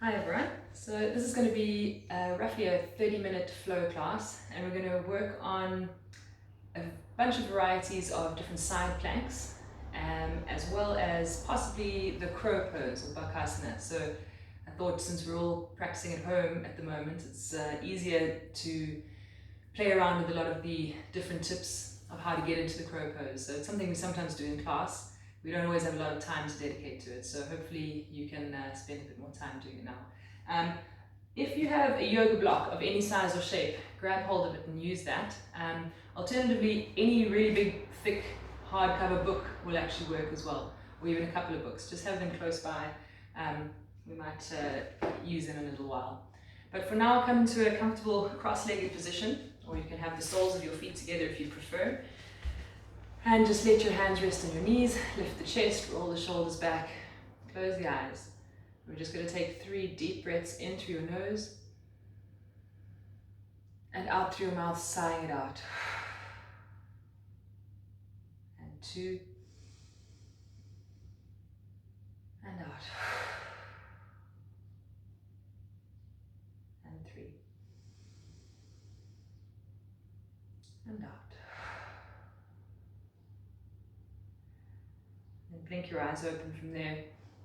Hi everyone, so this is going to be roughly a 30-minute flow class, and we're going to work on a bunch of varieties of different side planks, as well as possibly the crow pose or Bakasana. So I thought since we're all practicing at home at the moment, it's easier to play around with a lot of the different tips of how to get into the crow pose. So it's something we sometimes do in class. We don't always have a lot of time to dedicate to it, so hopefully you can spend a bit more time doing it now. If you have a yoga block of any size or shape, grab hold of it and use that. Alternatively, any really big, thick, hardcover book will actually work as well, or even a couple of books. Just have them close by. We might use them in a little while. But for now, come into a comfortable cross-legged position, or you can have the soles of your feet together if you prefer. And just let your hands rest on your knees, lift the chest, roll the shoulders back, close the eyes. We're just going to take 3 deep breaths in through your nose and out through your mouth, sighing it out. And 2 and out. And 3 and out. And blink your eyes open from there,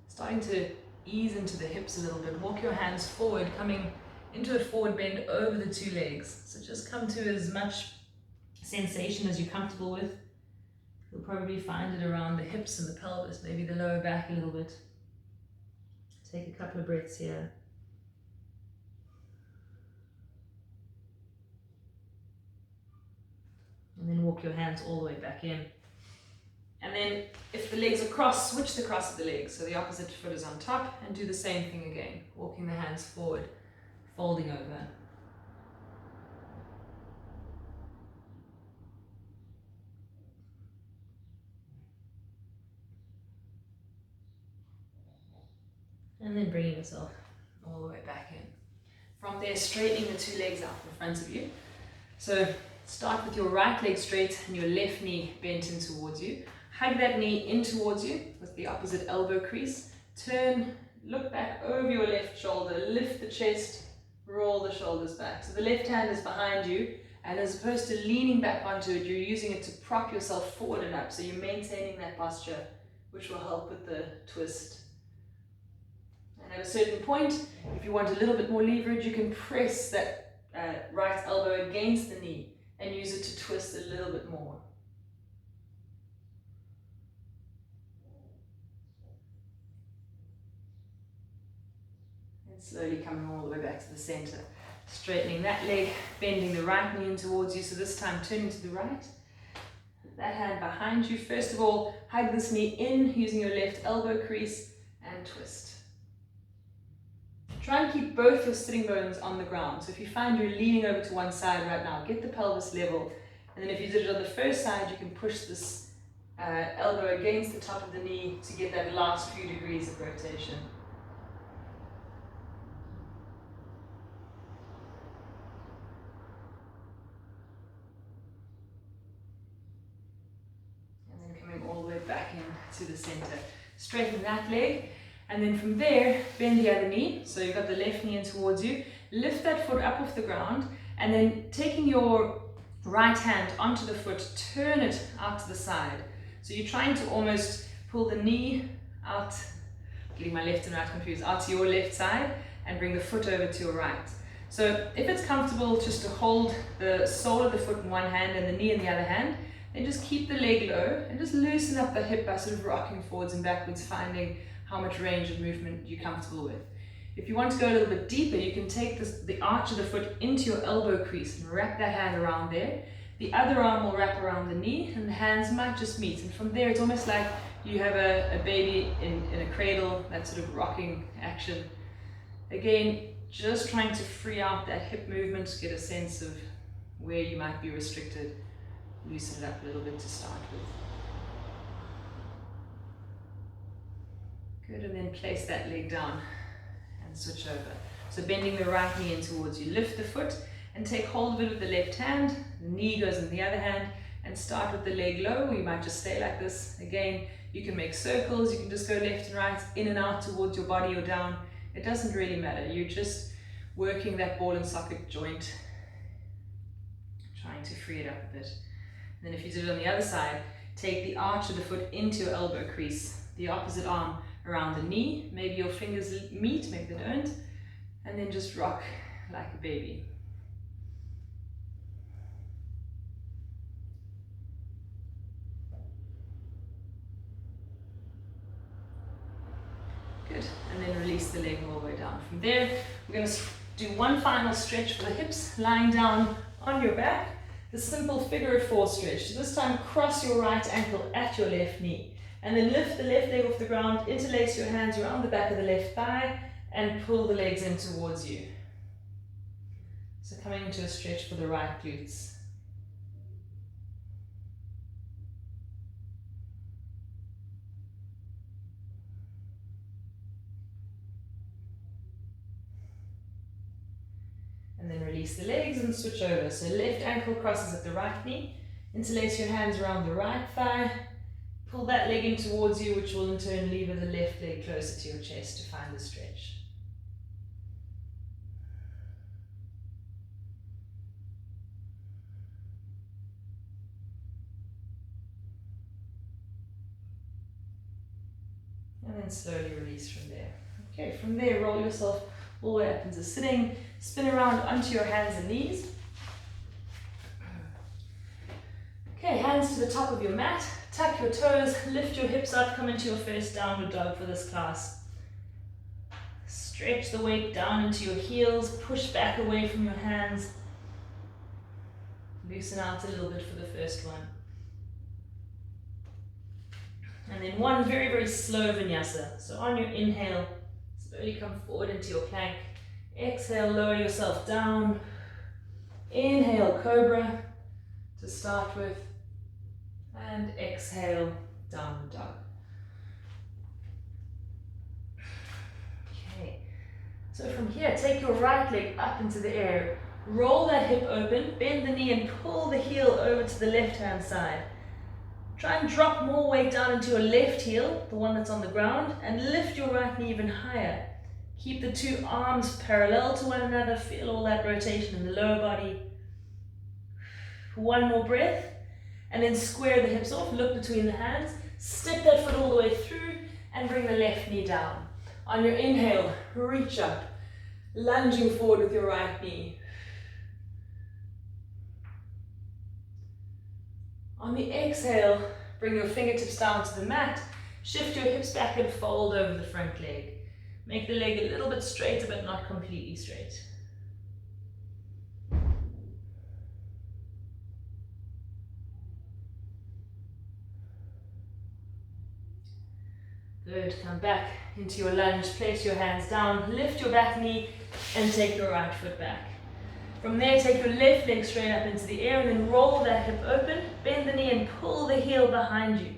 starting to ease into the hips a little bit. Walk your hands forward, coming into a forward bend over the 2 legs. So just come to as much sensation as you're comfortable with. You'll probably find it around the hips and the pelvis, maybe the lower back a little bit. Take a couple of breaths here. And then walk your hands all the way back in. And then if the legs are crossed, switch the cross of the legs. So the opposite foot is on top, and do the same thing again. Walking the hands forward, folding over. And then bringing yourself all the way back in. From there, straightening the 2 legs out in front of you. So start with your right leg straight and your left knee bent in towards you. Hug that knee in towards you with the opposite elbow crease. Turn, look back over your left shoulder, lift the chest, roll the shoulders back. So the left hand is behind you, and as opposed to leaning back onto it, you're using it to prop yourself forward and up. So you're maintaining that posture, which will help with the twist. And at a certain point, if you want a little bit more leverage, you can press that right elbow against the knee and use it to twist a little bit more. And slowly coming all the way back to the center. Straightening that leg, bending the right knee in towards you. So this time turning to the right. That hand behind you. First of all, hug this knee in using your left elbow crease and twist. Try and keep both your sitting bones on the ground. So if you find you're leaning over to one side right now, get the pelvis level. And then if you did it on the first side, you can push this elbow against the top of the knee to get that last few degrees of rotation. And then coming all the way back into the center. Straighten that leg. And then from there, bend the other knee. So you've got the left knee in towards you. Lift that foot up off the ground. And then taking your right hand onto the foot, turn it out to the side. So you're trying to almost pull the knee out, getting my left and right confused, out to your left side and bring the foot over to your right. So if it's comfortable just to hold the sole of the foot in one hand and the knee in the other hand, then just keep the leg low and just loosen up the hip by sort of rocking forwards and backwards, finding how much range of movement you're comfortable with. If you want to go a little bit deeper, you can take the arch of the foot into your elbow crease and wrap that hand around there. The other arm will wrap around the knee and the hands might just meet. And from there, it's almost like you have a baby in a cradle, that sort of rocking action. Again, just trying to free out that hip movement, get a sense of where you might be restricted. Loosen it up a little bit to start with. Good, and then place that leg down and switch over. So bending the right knee in towards you, lift the foot and take hold of it with the left hand. The knee goes in the other hand and start with the leg low, or you might just stay like this. Again, you can make circles, you can just go left and right, in and out towards your body or down. It doesn't really matter. You're just working that ball and socket joint, trying to free it up a bit. And then if you do it on the other side, take the arch of the foot into your elbow crease, the opposite arm around the knee, maybe your fingers meet, maybe they don't, and then just rock like a baby. Good, and then release the leg all the way down. From there, we're going to do one final stretch for the hips, lying down on your back. The simple figure of four stretch. So this time, cross your right ankle at your left knee. And then lift the left leg off the ground, interlace your hands around the back of the left thigh, and pull the legs in towards you. So coming into a stretch for the right glutes. And then release the legs and switch over. So left ankle crosses at the right knee. Interlace your hands around the right thigh. Pull that leg in towards you, which will in turn lever the left leg closer to your chest to find the stretch. And then slowly release from there. Okay, from there, roll yourself all the way up into sitting. Spin around onto your hands and knees. Okay, hands to the top of your mat. Tuck your toes, lift your hips up, come into your first downward dog for this class. Stretch the weight down into your heels, push back away from your hands. Loosen out a little bit for the first one. And then one very, very slow vinyasa. So on your inhale, slowly come forward into your plank. Exhale, lower yourself down. Inhale, cobra to start with. And exhale, downward dog. Okay, so from here, take your right leg up into the air. Roll that hip open, bend the knee and pull the heel over to the left-hand side. Try and drop more weight down into your left heel, the one that's on the ground, and lift your right knee even higher. Keep the two arms parallel to one another, feel all that rotation in the lower body. One more breath. And then square the hips off, look between the hands, step that foot all the way through and bring the left knee down. On your inhale, reach up, lunging forward with your right knee. On the exhale, bring your fingertips down to the mat, shift your hips back and fold over the front leg. Make the leg a little bit straighter but not completely straight. Good, come back into your lunge, place your hands down, lift your back knee and take your right foot back. From there, take your left leg straight up into the air and then roll that hip open, bend the knee and pull the heel behind you.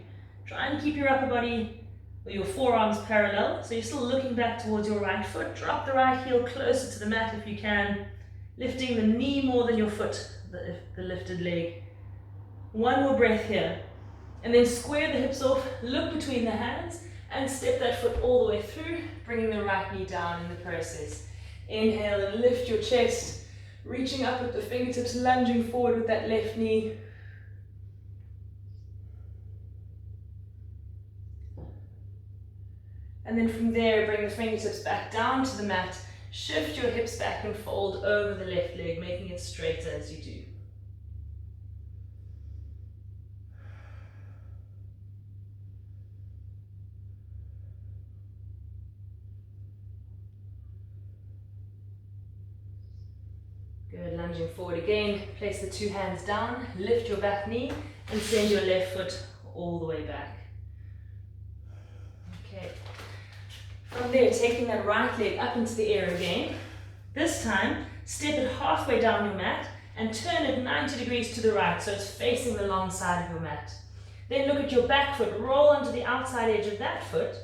Try and keep your upper body with your forearms parallel, so you're still looking back towards your right foot. Drop the right heel closer to the mat if you can, lifting the knee more than your foot, the lifted leg. One more breath here, and then square the hips off, look between the hands, and step that foot all the way through, bringing the right knee down in the process. Inhale and lift your chest, reaching up with the fingertips, lunging forward with that left knee. And then from there, bring the fingertips back down to the mat, shift your hips back and fold over the left leg, making it straighter as you do. Good, lunging forward again, place the two hands down, lift your back knee and send your left foot all the way back. Okay, from there taking that right leg up into the air again. This time, step it halfway down your mat and turn it 90 degrees to the right so it's facing the long side of your mat. Then look at your back foot, roll onto the outside edge of that foot,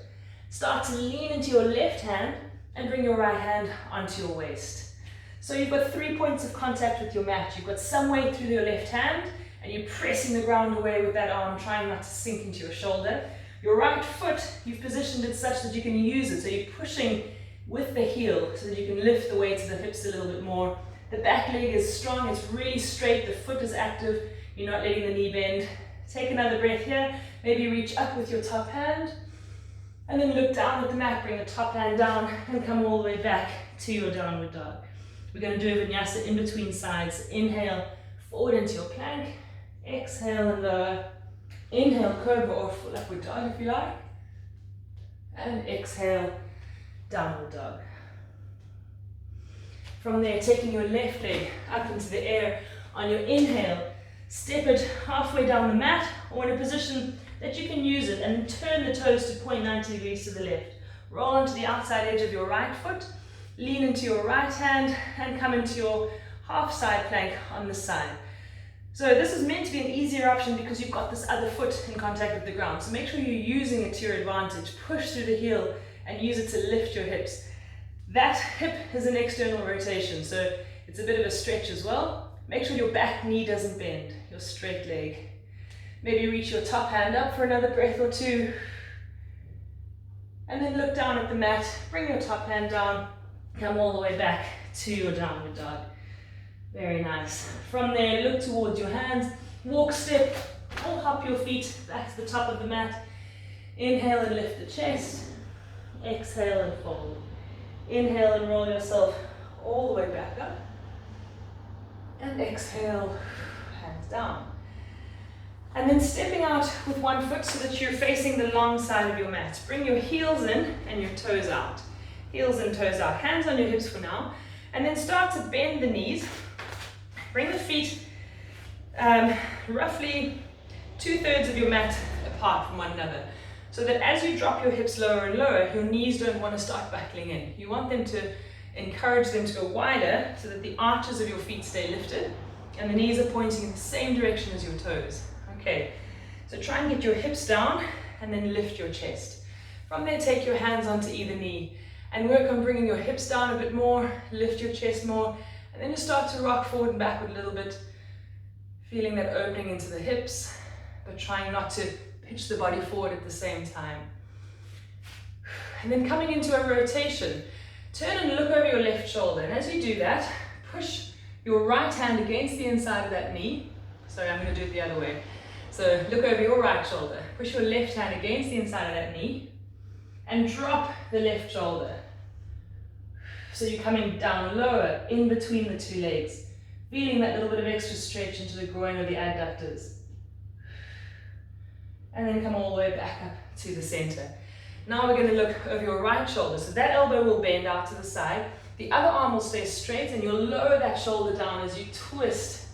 start to lean into your left hand and bring your right hand onto your waist. So you've got 3 points of contact with your mat. You've got some weight through your left hand and you're pressing the ground away with that arm, trying not to sink into your shoulder. Your right foot, you've positioned it such that you can use it. So you're pushing with the heel so that you can lift the weight to the hips a little bit more. The back leg is strong, it's really straight, the foot is active, you're not letting the knee bend. Take another breath here, maybe reach up with your top hand, and then look down at the mat, bring the top hand down, and come all the way back to your downward dog. We're going to do a vinyasa in between sides. Inhale, forward into your plank, exhale and lower. Inhale, cobra or full upward dog if you like, and exhale, downward dog. From there, taking your left leg up into the air on your inhale, step it halfway down the mat or in a position that you can use it, and turn the toes to point 90 degrees to the left. Roll onto the outside edge of your right foot, lean into your right hand and come into your half side plank on the side. So this is meant to be an easier option because you've got this other foot in contact with the ground. So make sure you're using it to your advantage. Push through the heel and use it to lift your hips. That hip is an external rotation, so it's a bit of a stretch as well. Make sure your back knee doesn't bend, your straight leg. Maybe reach your top hand up for another breath or two. And then look down at the mat, bring your top hand down, come all the way back to your downward dog. Very nice. From there, look towards your hands, walk, step, or hop your feet back to the top of the mat. Inhale and lift the chest. Exhale and fold. Inhale and roll yourself all the way back up. And exhale, hands down. And then stepping out with one foot so that you're facing the long side of your mat. Bring your heels in and your toes out. Heels and toes out. Hands on your hips for now. And then start to bend the knees. Bring the feet roughly 2/3 of your mat apart from one another, so that as you drop your hips lower and lower, your knees don't want to start buckling in. You want them to encourage them to go wider so that the arches of your feet stay lifted and the knees are pointing in the same direction as your toes. Okay, so try and get your hips down and then lift your chest. From there, take your hands onto either knee and work on bringing your hips down a bit more, lift your chest more, and then just start to rock forward and backward a little bit, feeling that opening into the hips, but trying not to pitch the body forward at the same time. And then coming into a rotation, turn and look over your left shoulder, and as you do that, push your right hand against the inside of that knee. Sorry, I'm going to do it the other way. So look over your right shoulder, push your left hand against the inside of that knee, and drop the left shoulder. So you're coming down lower, in between the two legs, feeling that little bit of extra stretch into the groin or the adductors. And then come all the way back up to the center. Now we're going to look over your right shoulder. So that elbow will bend out to the side. The other arm will stay straight, and you'll lower that shoulder down as you twist,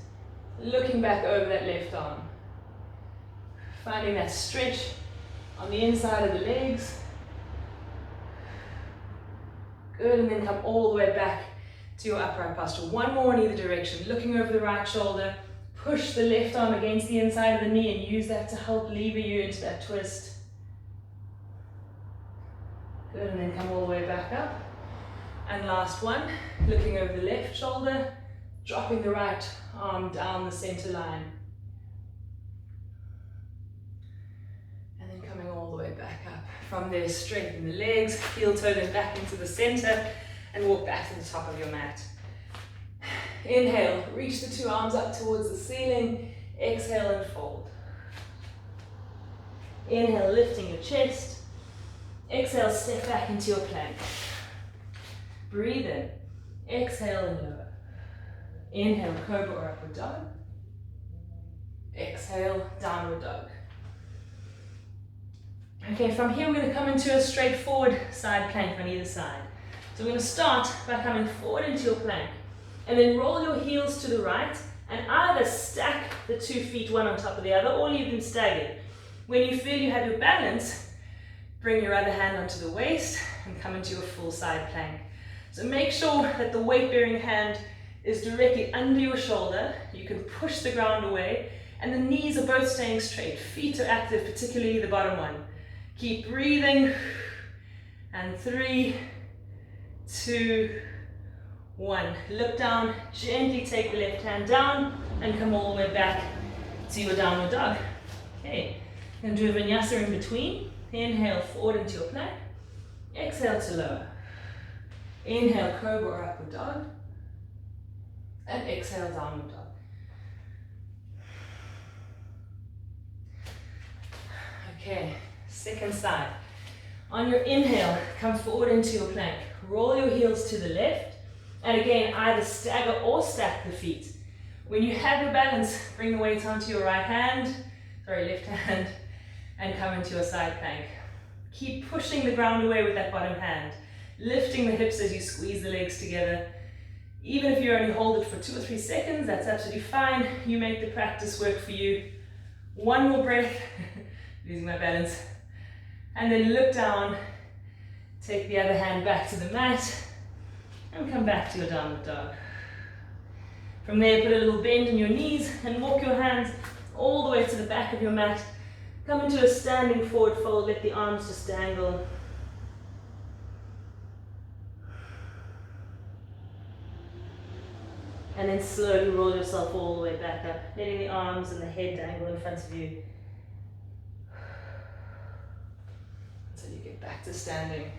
looking back over that left arm. Finding that stretch on the inside of the legs. Good, and then come all the way back to your upright posture. One more in either direction, looking over the right shoulder. Push the left arm against the inside of the knee and use that to help lever you into that twist. Good, and then come all the way back up. And last one, looking over the left shoulder, dropping the right arm down the center line. And then coming all the way back up. From there, straighten the legs, heel toe then back into the center, and walk back to the top of your mat. Inhale, reach the two arms up towards the ceiling. Exhale and fold. Inhale, lifting your chest. Exhale, step back into your plank. Breathe in. Exhale and lower. Inhale, cobra or upward dog. Exhale, downward dog. Okay, from here we're going to come into a straightforward side plank on either side. So we're going to start by coming forward into your plank, and then roll your heels to the right and either stack the 2 feet one on top of the other, or you can stagger. When you feel you have your balance, bring your other hand onto the waist and come into your full side plank. So make sure that the weight-bearing hand is directly under your shoulder. You can push the ground away, and the knees are both staying straight. Feet are active, particularly the bottom one. Keep breathing. And 3, 2, 1. Look down, gently take the left hand down and come all the way back to your downward dog. Okay, and do a vinyasa in between. Inhale forward into your plank. Exhale to lower. Inhale, cobra or upward dog. And exhale, downward dog. Okay, second side. On your inhale, come forward into your plank. Roll your heels to the left. And again, either stagger or stack the feet. When you have your balance, bring the weight onto your left hand, and come into your side plank. Keep pushing the ground away with that bottom hand, lifting the hips as you squeeze the legs together. Even if you only hold it for 2 or 3 seconds, that's absolutely fine. You make the practice work for you. One more breath, losing my balance. And then look down, take the other hand back to the mat, and come back to your downward dog. From there, put a little bend in your knees and walk your hands all the way to the back of your mat. Come into a standing forward fold, let the arms just dangle. And then slowly roll yourself all the way back up, letting the arms and the head dangle in front of you. Until you get back to standing.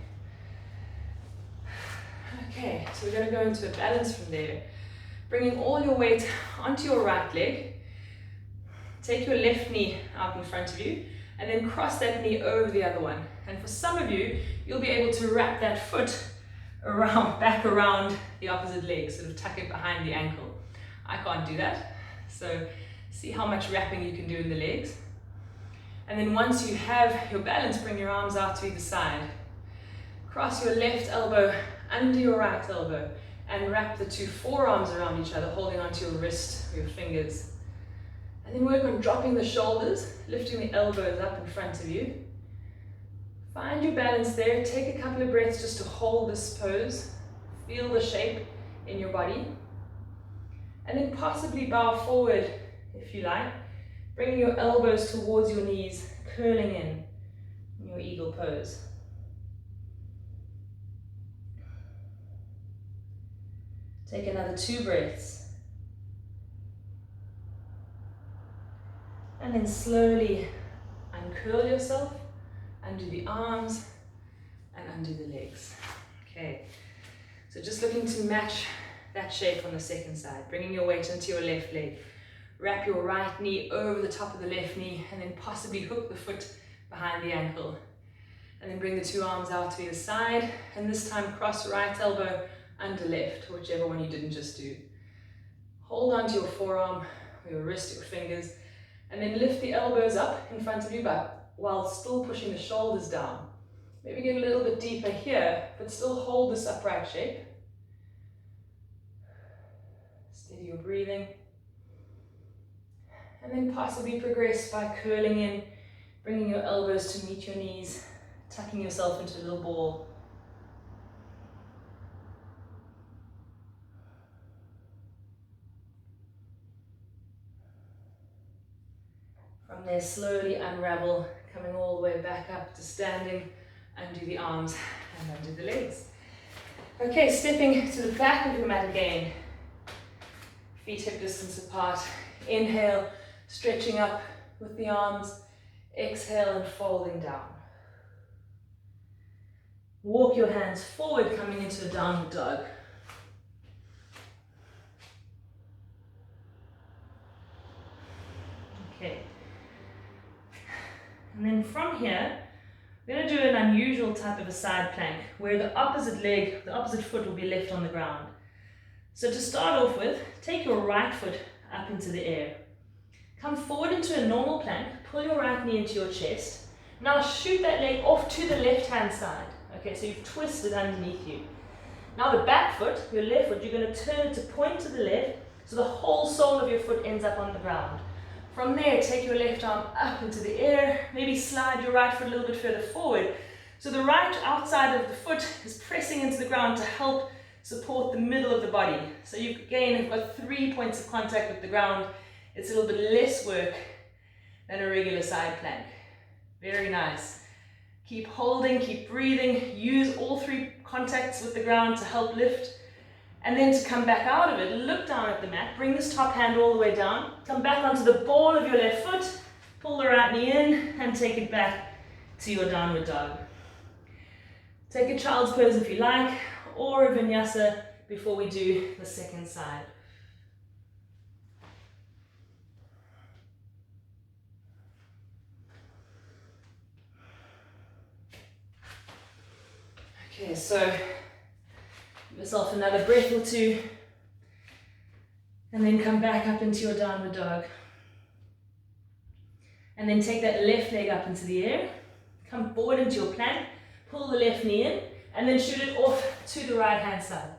Okay, so we're going to go into a balance from there. Bringing all your weight onto your right leg. Take your left knee out in front of you and then cross that knee over the other one. And for some of you, you'll be able to wrap that foot back around the opposite leg, sort of tuck it behind the ankle. I can't do that. So see how much wrapping you can do in the legs. And then once you have your balance, bring your arms out to either side. Cross your left elbow under your right elbow and wrap the 2 forearms around each other, holding onto your wrist or your fingers. And then work on dropping the shoulders, lifting the elbows up in front of you. Find your balance there. Take a couple of breaths just to hold this pose. Feel the shape in your body. And then possibly bow forward if you like. Bringing your elbows towards your knees, curling in your eagle pose. Take another 2 breaths. And then slowly uncurl yourself, undo the arms, and undo the legs. Okay, so just looking to match that shape on the second side, bringing your weight into your left leg. Wrap your right knee over the top of the left knee, and then possibly hook the foot behind the ankle. And then bring the 2 arms out to either side, and this time cross right elbow under left, whichever one you didn't just do. Hold on to your forearm, or your wrist, your fingers, and then lift the elbows up in front of you, but while still pushing the shoulders down. Maybe get a little bit deeper here, but still hold this upright shape. Steady your breathing. And then possibly progress by curling in, bringing your elbows to meet your knees, tucking yourself into a little ball. From there, slowly unravel, coming all the way back up to standing, undo the arms and undo the legs. Okay, stepping to the back of your mat again. Feet hip distance apart. Inhale, stretching up with the arms. Exhale and folding down. Walk your hands forward, coming into a downward dog. Okay. And then from here, we're going to do an unusual type of a side plank where the opposite leg, the opposite foot will be left on the ground. So to start off with, take your right foot up into the air. Come forward into a normal plank, pull your right knee into your chest. Now shoot that leg off to the left hand side. Okay, so you've twisted underneath you. Now the back foot, your left foot, you're going to turn it to point to the left, so the whole sole of your foot ends up on the ground. From there, take your left arm up into the air, maybe slide your right foot a little bit further forward. So the right outside of the foot is pressing into the ground to help support the middle of the body. So you again have got 3 points of contact with the ground. It's a little bit less work than a regular side plank. Very nice. Keep holding, keep breathing, use all 3 contacts with the ground to help lift. And then to come back out of it, look down at the mat, bring this top hand all the way down, come back onto the ball of your left foot, pull the right knee in, and take it back to your downward dog. Take a child's pose if you like, or a vinyasa before we do the second side. Okay, so give yourself another breath or two, and then come back up into your downward dog. And then take that left leg up into the air, come forward into your plank, pull the left knee in, and then shoot it off to the right hand side.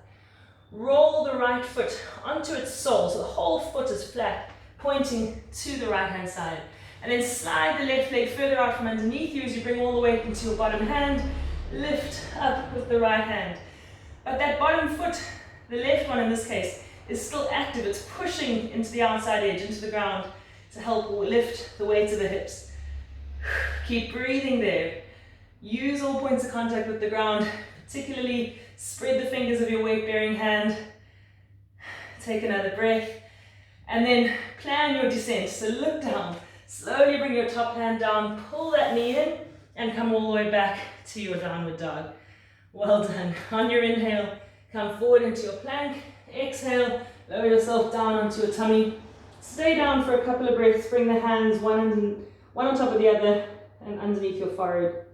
Roll the right foot onto its sole, so the whole foot is flat, pointing to the right hand side. And then slide the left leg further out from underneath you as you bring all the weight into your bottom hand, lift up with the right hand. But that bottom foot, the left one in this case, is still active. It's pushing into the outside edge, into the ground, to help lift the weight to the hips. Keep breathing there. Use all points of contact with the ground, particularly spread the fingers of your weight-bearing hand. Take another breath, and then plan your descent. So look down, slowly bring your top hand down, pull that knee in, and come all the way back to your downward dog. Well done. On your inhale, come forward into your plank. Exhale, lower yourself down onto your tummy. Stay down for a couple of breaths. Bring the hands one on top of the other and underneath your forehead.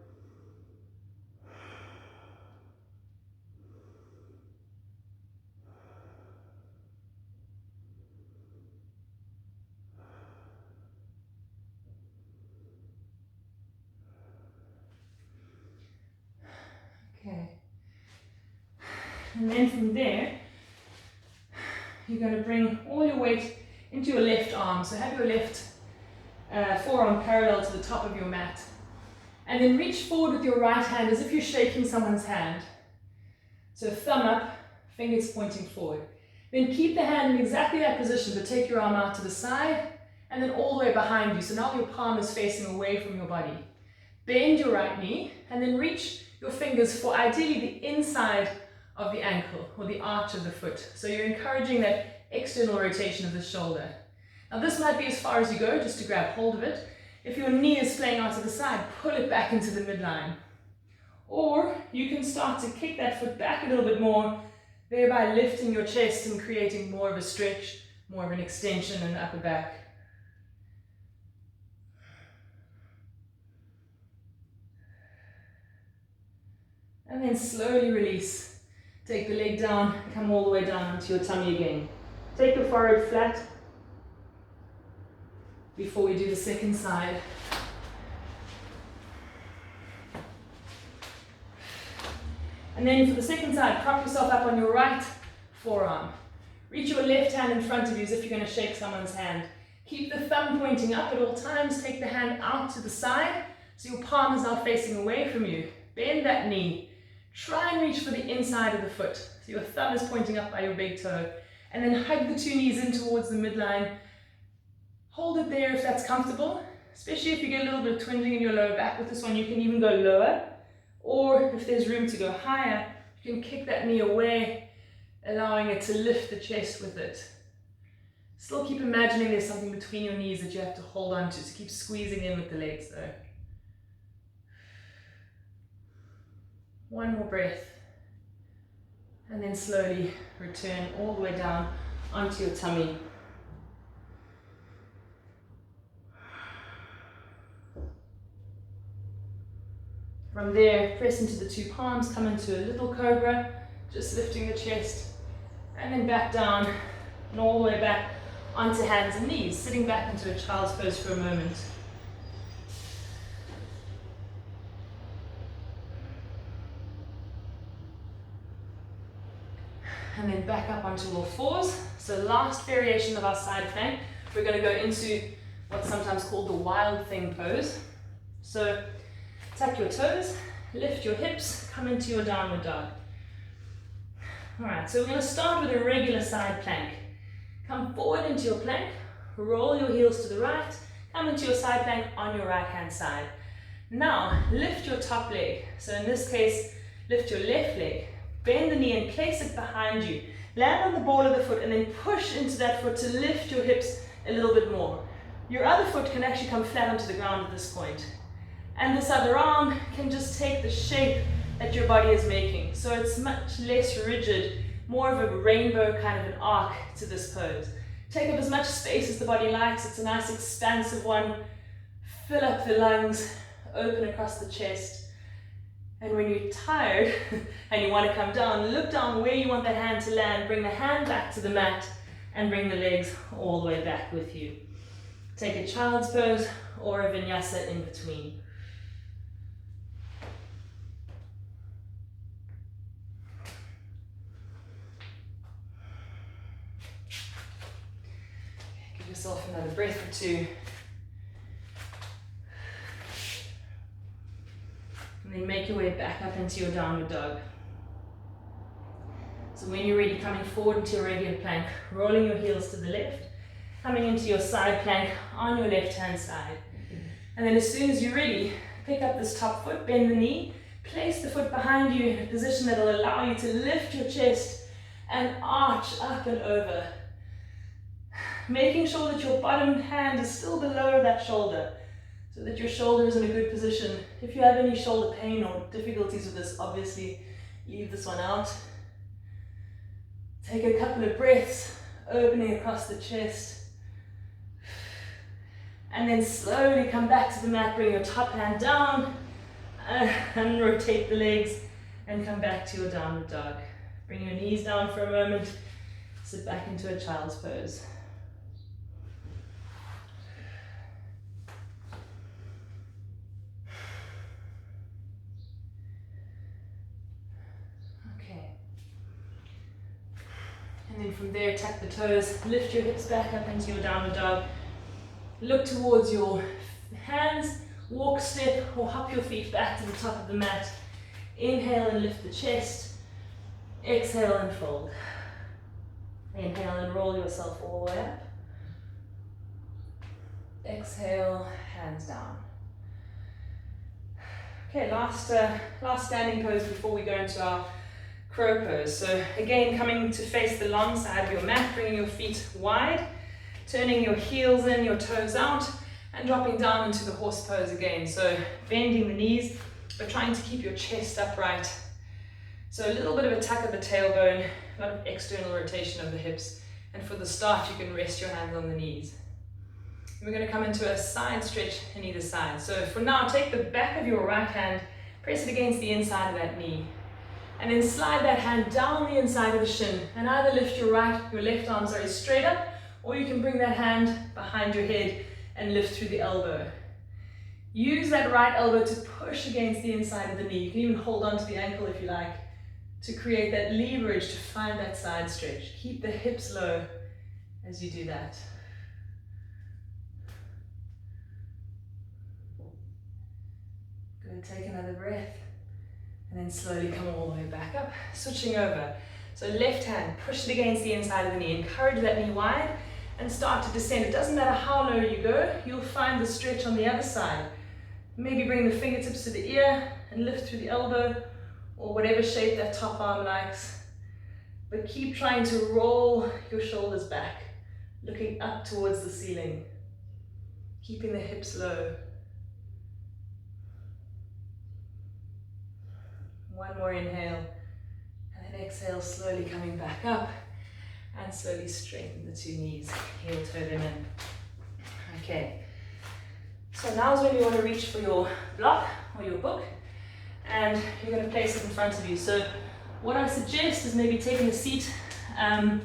Okay. And then from there, you're going to bring all your weight into your left arm. So have your left forearm parallel to the top of your mat. And then reach forward with your right hand as if you're shaking someone's hand. So thumb up, fingers pointing forward. Then keep the hand in exactly that position, but take your arm out to the side and then all the way behind you. So now your palm is facing away from your body. Bend your right knee and then reach your fingers for ideally the inside of the ankle or the arch of the foot. So you're encouraging that external rotation of the shoulder. Now this might be as far as you go, just to grab hold of it. If your knee is playing out to the side, pull it back into the midline. Or you can start to kick that foot back a little bit more, thereby lifting your chest and creating more of a stretch, more of an extension in the upper back. And then slowly release. Take the leg down, come all the way down onto your tummy again. Take your forehead flat before we do the second side. And then for the second side, prop yourself up on your right forearm. Reach your left hand in front of you as if you're going to shake someone's hand. Keep the thumb pointing up at all times. Take the hand out to the side so your palm is now facing away from you. Bend that knee. Try and reach for the inside of the foot. So your thumb is pointing up by your big toe. And then hug the two knees in towards the midline. Hold it there if that's comfortable, especially if you get a little bit of twinging in your lower back. With this one, you can even go lower. Or if there's room to go higher, you can kick that knee away, allowing it to lift the chest with it. Still keep imagining there's something between your knees that you have to hold on to, so keep squeezing in with the legs though. One more breath. And then slowly return all the way down onto your tummy. From there, press into the two palms, come into a little cobra, just lifting the chest, and then back down and all the way back onto hands and knees, sitting back into a child's pose for a moment. And then back up onto all fours. So last variation of our side plank, we're going to go into what's sometimes called the wild thing pose. So tuck your toes, lift your hips, come into your downward dog. Alright, so we're going to start with a regular side plank. Come forward into your plank, roll your heels to the right, come into your side plank on your right hand side. Now lift your top leg. So in this case, lift your left leg. Bend the knee and place it behind you. Land on the ball of the foot and then push into that foot to lift your hips a little bit more. Your other foot can actually come flat onto the ground at this point. And this other arm can just take the shape that your body is making. So it's much less rigid, more of a rainbow kind of an arc to this pose. Take up as much space as the body likes. It's a nice expansive one. Fill up the lungs, open across the chest. And when you're tired and you want to come down, look down where you want the hand to land. Bring the hand back to the mat and bring the legs all the way back with you. Take a child's pose or a vinyasa in between. Give yourself another breath or two. And then make your way back up into your downward dog. So when you're ready, coming forward into your regular plank, rolling your heels to the left, coming into your side plank on your left hand side. And then as soon as you're ready, pick up this top foot, bend the knee, place the foot behind you in a position that will allow you to lift your chest and arch up and over. Making sure that your bottom hand is still below that shoulder, so that your shoulder is in a good position. If you have any shoulder pain or difficulties with this, obviously leave this one out. Take a couple of breaths, opening across the chest. And then slowly come back to the mat, bring your top hand down, and rotate the legs, and come back to your downward dog. Bring your knees down for a moment, sit back into a child's pose. And then from there, tuck the toes, lift your hips back up into your downward dog. Look towards your hands, walk, step, or hop your feet back to the top of the mat. Inhale and lift the chest. Exhale and fold. Inhale and roll yourself all the way up. Exhale, hands down. Okay, last standing pose before we go into our crow pose. So again, coming to face the long side of your mat, bringing your feet wide, turning your heels in, your toes out, and dropping down into the horse pose again. So bending the knees, but trying to keep your chest upright. So a little bit of a tuck of the tailbone, a lot of external rotation of the hips. And for the start, you can rest your hands on the knees. And we're going to come into a side stretch in either side. So for now, take the back of your right hand, press it against the inside of that knee. And then slide that hand down the inside of the shin and either lift your left arm straight up, or you can bring that hand behind your head and lift through the elbow. Use that right elbow to push against the inside of the knee. You can even hold on to the ankle if you like, to create that leverage to find that side stretch. Keep the hips low as you do that. Good, take another breath. And then slowly come all the way back up, switching over. So left hand, push it against the inside of the knee. Encourage that knee wide and start to descend. It doesn't matter how low you go, you'll find the stretch on the other side. Maybe bring the fingertips to the ear and lift through the elbow, or whatever shape that top arm likes. But keep trying to roll your shoulders back, looking up towards the ceiling, keeping the hips low. One more inhale, and then exhale, slowly coming back up, and slowly straighten the two knees, heel toe them in. Okay, so now is when you want to reach for your block or your book, and you're going to place it in front of you. So what I suggest is maybe taking a seat and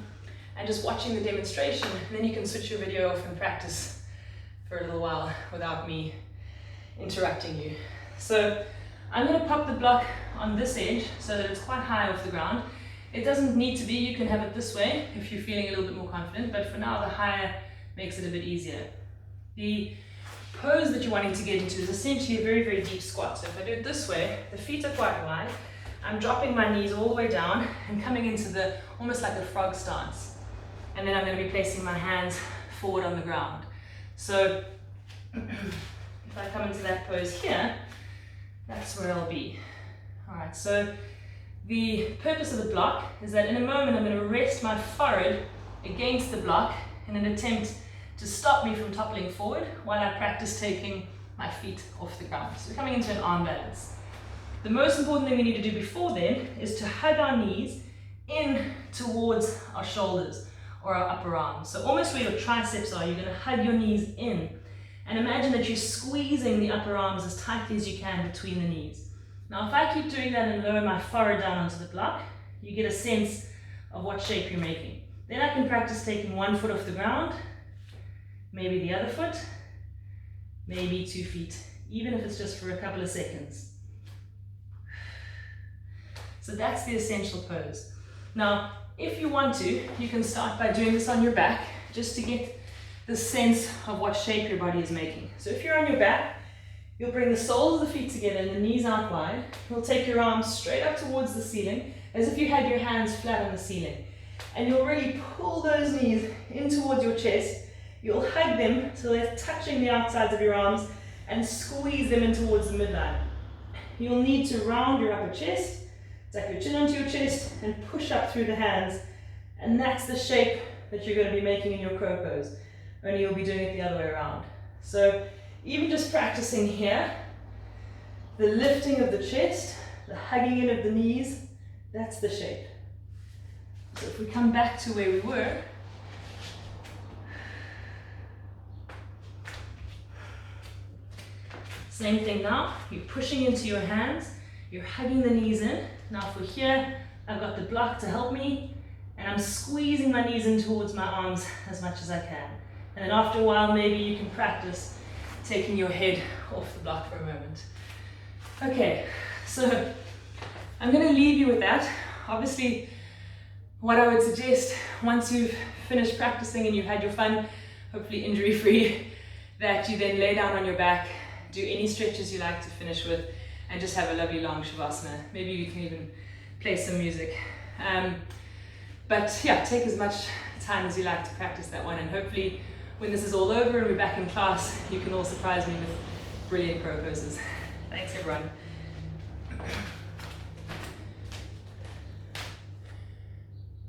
just watching the demonstration, and then you can switch your video off and practice for a little while without me interrupting you. So I'm going to pop the block on this edge so that it's quite high off the ground. It doesn't need to be, you can have it this way if you're feeling a little bit more confident, but for now the higher makes it a bit easier. The pose that you're wanting to get into is essentially a very, very deep squat. So if I do it this way, the feet are quite wide, I'm dropping my knees all the way down and coming into the, almost like a frog stance. And then I'm going to be placing my hands forward on the ground. So if I come into that pose here, that's where I'll be. All right, so the purpose of the block is that in a moment I'm going to rest my forehead against the block in an attempt to stop me from toppling forward while I practice taking my feet off the ground. So we're coming into an arm balance. the most important thing we need to do before then is to hug our knees in towards our shoulders or our upper arms. So almost where your triceps are, you're going to hug your knees in. And imagine that you're squeezing the upper arms as tightly as you can between the knees. Now if I keep doing that and lower my forehead down onto the block, you get a sense of what shape you're making. Then I can practice taking one foot off the ground, maybe the other foot, maybe 2 feet, even if it's just for a couple of seconds. So that's the essential pose. Now, if you want to, you can start by doing this on your back, just to get the sense of what shape your body is making. So if you're on your back, you'll bring the soles of the feet together and the knees out wide. You'll take your arms straight up towards the ceiling, as if you had your hands flat on the ceiling. And you'll really pull those knees in towards your chest. You'll hug them so they're touching the outsides of your arms and squeeze them in towards the midline. You'll need to round your upper chest, tuck your chin onto your chest, and push up through the hands. And that's the shape that you're going to be making in your crow pose. Only you'll be doing it the other way around. So even just practicing here, the lifting of the chest, the hugging in of the knees, that's the shape. So if we come back to where we were, same thing now, you're pushing into your hands, you're hugging the knees in. Now for here, I've got the block to help me, and I'm squeezing my knees in towards my arms as much as I can. And then after a while, maybe you can practice taking your head off the block for a moment. Okay, so I'm going to leave you with that. Obviously, what I would suggest, once you've finished practicing and you've had your fun, hopefully injury-free, that you then lay down on your back, do any stretches you like to finish with, and just have a lovely long shavasana. Maybe you can even play some music. But yeah, take as much time as you like to practice that one, and hopefully when this is all over and we're back in class, you can all surprise me with brilliant crow poses. Thanks everyone.